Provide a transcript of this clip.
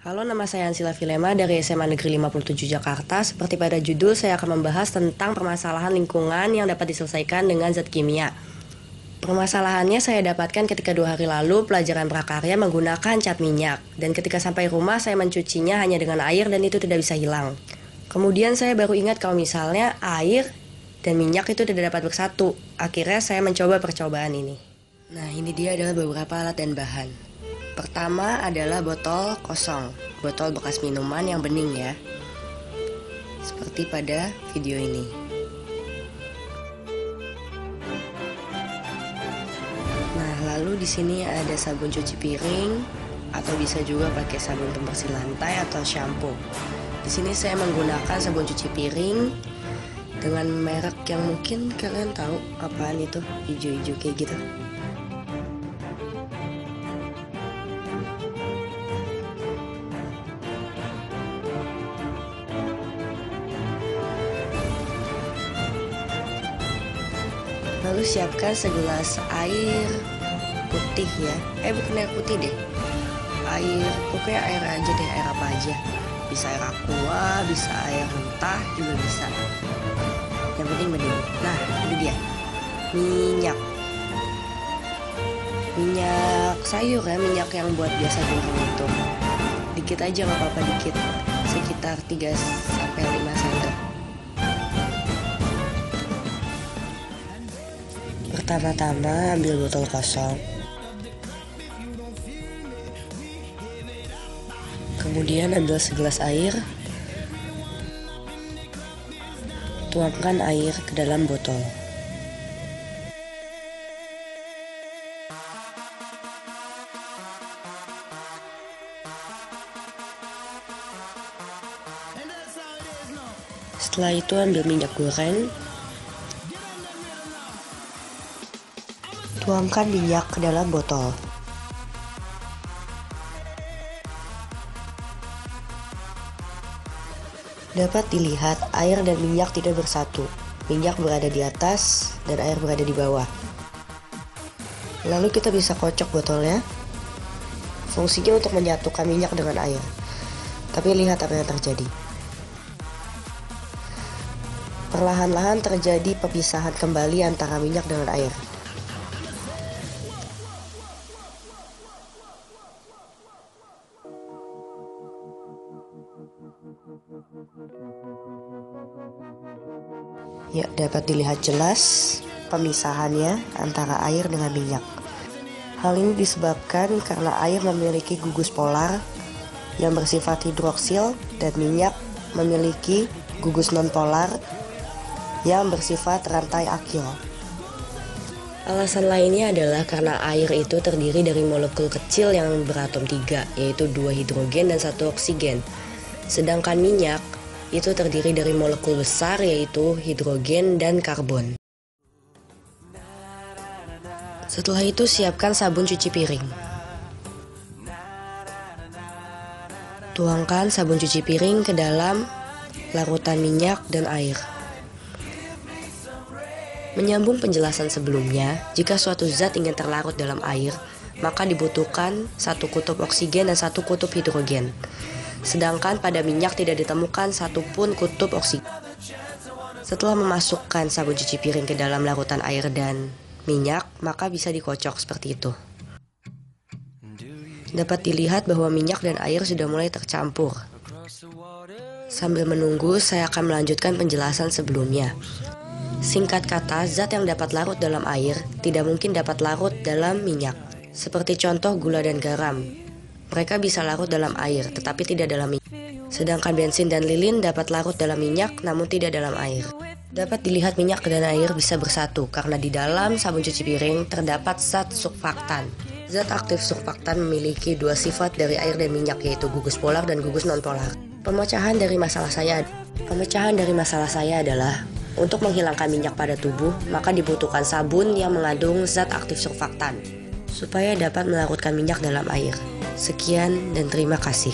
Halo, nama saya Ansila Filema dari SMA Negeri 57 Jakarta. Seperti pada judul, saya akan membahas tentang permasalahan lingkungan yang dapat diselesaikan dengan zat kimia. Permasalahannya saya dapatkan ketika 2 hari lalu pelajaran prakarya menggunakan cat minyak. Dan ketika sampai rumah, saya mencucinya hanya dengan air dan itu tidak bisa hilang. Kemudian saya baru ingat kalau misalnya air dan minyak itu tidak dapat bersatu. Akhirnya saya mencoba percobaan ini. Nah, ini dia adalah beberapa alat dan bahan. Pertama adalah botol kosong, botol bekas minuman yang bening ya, seperti pada video ini. Nah, lalu di sini ada sabun cuci piring, atau bisa juga pakai sabun pembersih lantai atau shampoo. Di sini saya menggunakan sabun cuci piring dengan merek yang mungkin kalian tahu apaan itu, hijau-hijau kayak gitu. Lalu siapkan segelas air putih ya. Bukan air putih deh. Pokoknya air aja deh, air apa aja. Bisa air aqua, bisa air mentah juga bisa. Yang penting bening. Nah, itu dia. Minyak sayur ya, minyak yang buat biasa goreng itu. Dikit aja, nggak apa-apa dikit. Sekitar 3-5 sendok. Pertama-tama ambil botol kosong, kemudian ambil segelas air, tuangkan air ke dalam botol. Setelah itu ambil minyak goreng, tuangkan minyak ke dalam botol. Dapat dilihat air dan minyak tidak bersatu. Minyak berada di atas dan air berada di bawah. Lalu kita bisa kocok botolnya. Fungsinya untuk menyatukan minyak dengan air. Tapi lihat apa yang terjadi. Perlahan-lahan terjadi pemisahan kembali antara minyak dengan air. Ya, dapat dilihat jelas pemisahannya antara air dengan minyak. Hal ini disebabkan karena air memiliki gugus polar yang bersifat hidroksil dan minyak memiliki gugus nonpolar yang bersifat rantai akil. Alasan lainnya adalah karena air itu terdiri dari molekul kecil yang beratom 3, yaitu 2 hidrogen dan 1 oksigen. Sedangkan minyak itu terdiri dari molekul besar yaitu hidrogen dan karbon. Setelah itu siapkan sabun cuci piring. Tuangkan sabun cuci piring ke dalam larutan minyak dan air. Menyambung penjelasan sebelumnya, jika suatu zat ingin terlarut dalam air, maka dibutuhkan 1 kutub oksigen dan 1 kutub hidrogen. Sedangkan pada minyak tidak ditemukan satupun kutub oksigen. Setelah memasukkan sabun cuci piring ke dalam larutan air dan minyak, maka bisa dikocok seperti itu. Dapat dilihat bahwa minyak dan air sudah mulai tercampur. Sambil menunggu, saya akan melanjutkan penjelasan sebelumnya. Singkat kata, zat yang dapat larut dalam air tidak mungkin dapat larut dalam minyak. Seperti contoh gula dan garam. Mereka bisa larut dalam air, tetapi tidak dalam minyak. Sedangkan bensin dan lilin dapat larut dalam minyak, namun tidak dalam air. Dapat dilihat minyak dan air bisa bersatu, karena di dalam sabun cuci piring terdapat zat surfaktan. Zat aktif surfaktan memiliki 2 sifat dari air dan minyak, yaitu gugus polar dan gugus nonpolar. Pemecahan dari masalah saya adalah, untuk menghilangkan minyak pada tubuh, maka dibutuhkan sabun yang mengandung zat aktif surfaktan, supaya dapat melarutkan minyak dalam air. Sekian dan terima kasih.